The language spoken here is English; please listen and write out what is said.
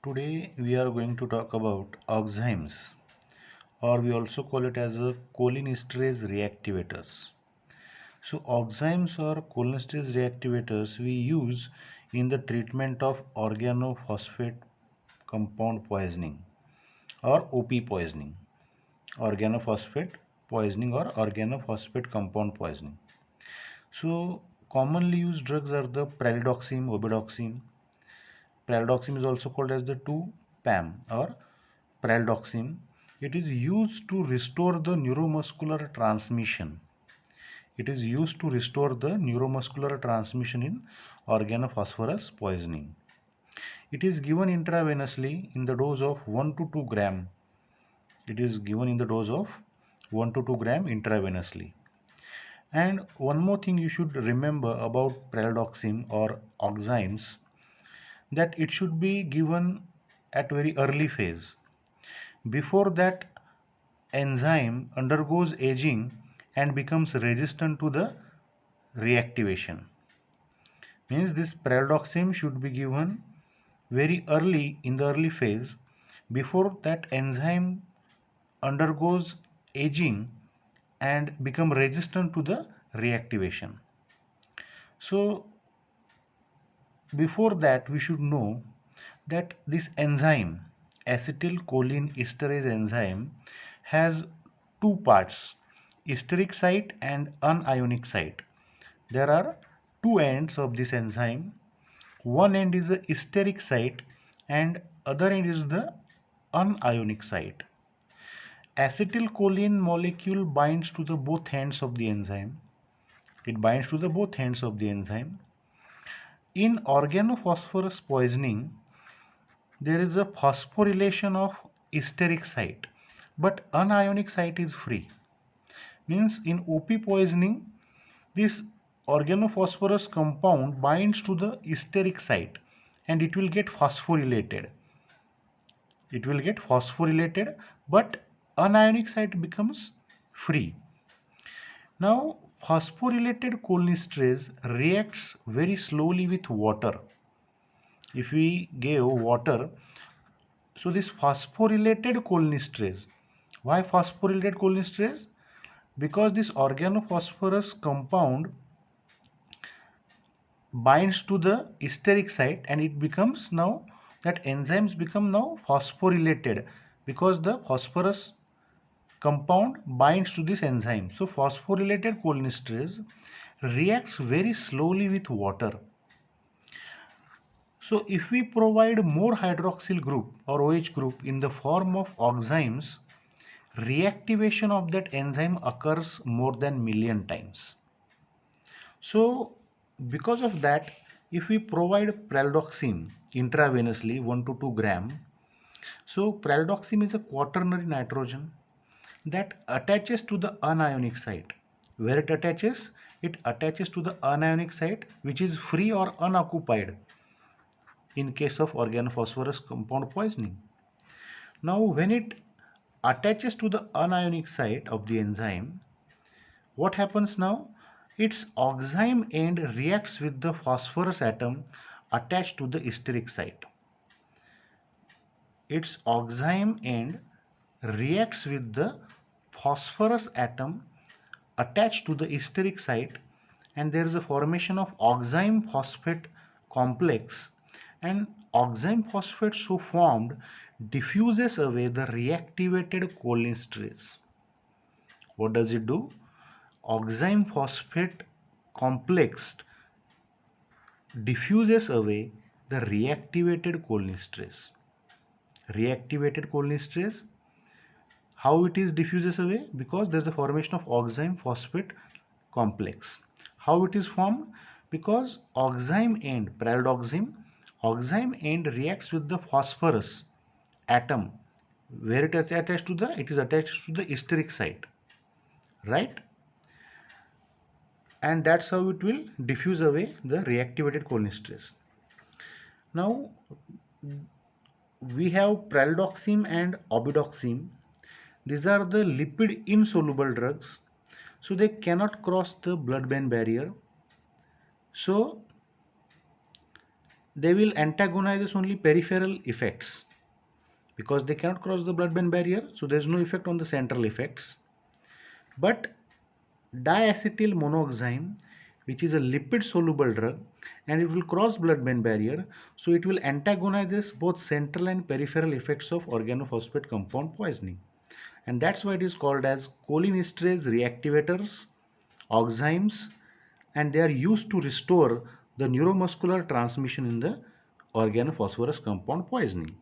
Today we are going to talk about enzymes, or we also call it as a cholinesterase reactivators. So enzymes or cholinesterase reactivators we use in the treatment of organophosphate compound poisoning or OP poisoning, organophosphate poisoning or organophosphate compound poisoning. So commonly used drugs are the pralidoxime, obidoxime. Pralidoxime is also called as the 2-PAM or pralidoxime. It is used to restore the neuromuscular transmission. It is used to restore the neuromuscular transmission in organophosphorus poisoning. It is given intravenously in the dose of 1 to 2 gram. It is given in the dose of 1 to 2 gram intravenously. And one more thing you should remember about pralidoxime or oximes, that it should be given at very early phase. Before that, enzyme undergoes aging and becomes resistant to the reactivation. Means this pralidoxime should be given very early in the early phase before that enzyme undergoes aging and become resistant to the reactivation. So before that we should know that this enzyme, acetylcholine esterase enzyme, has two parts, esteric site and anionic site. There are two ends of this enzyme. One end is the esteric site and other end is the anionic site. Acetylcholine molecule binds to the both ends of the enzyme. It binds to the both ends of the enzyme. In organophosphorus poisoning, there is a phosphorylation of esteric site, but anionic site is free. Means in OP poisoning, this organophosphorus compound binds to the esteric site and it will get phosphorylated. It will get phosphorylated, but anionic site becomes free. Now, phosphorylated cholinesterase reacts very slowly with water. If we give water, so this phosphorylated cholinesterase. Why phosphorylated cholinesterase? Because this organophosphorus compound binds to the esteric site and it becomes now, that enzymes become now phosphorylated because the phosphorus compound binds to this enzyme. So phosphorylated cholinesterase reacts very slowly with water. So if we provide more hydroxyl group or OH group in the form of oximes, reactivation of that enzyme occurs more than million times. So because of that, if we provide pralidoxime intravenously 1 to 2 gram, so pralidoxime is a quaternary nitrogen that attaches to the anionic site. Where it attaches? It attaches to the anionic site which is free or unoccupied in case of organophosphorus compound poisoning. Now when it attaches to the anionic site of the enzyme, what happens now? Its oxime end reacts with the phosphorus atom attached to the esteric site. Its oxime end reacts with the phosphorus atom attached to the esteric site, and there is a formation of oxime phosphate complex, and oxime phosphate so formed diffuses away the reactivated cholinesterase. What does it do? Oxime phosphate complex diffuses away the reactivated cholinesterase. Reactivated cholinesterase, how it is diffuses away? Because there is a formation of oxime phosphate complex. How it is formed? Because oxime end, pralidoxime, oxime end reacts with the phosphorus atom. Where it is attached to the? It is attached to the esteric site, right? And that's how it will diffuse away the reactivated cholinesterase. Now we have pralidoxime and obidoxime. These are the lipid insoluble drugs, so they cannot cross the blood-brain barrier. So they will antagonize only peripheral effects because they cannot cross the blood-brain barrier, so there is no effect on the central effects. But diacetyl monoxime, which is a lipid soluble drug, and it will cross blood-brain barrier, so it will antagonize both central and peripheral effects of organophosphate compound poisoning, and that's why it is called as cholinesterase reactivators, oximes, and they are used to restore the neuromuscular transmission in the organophosphorus compound poisoning.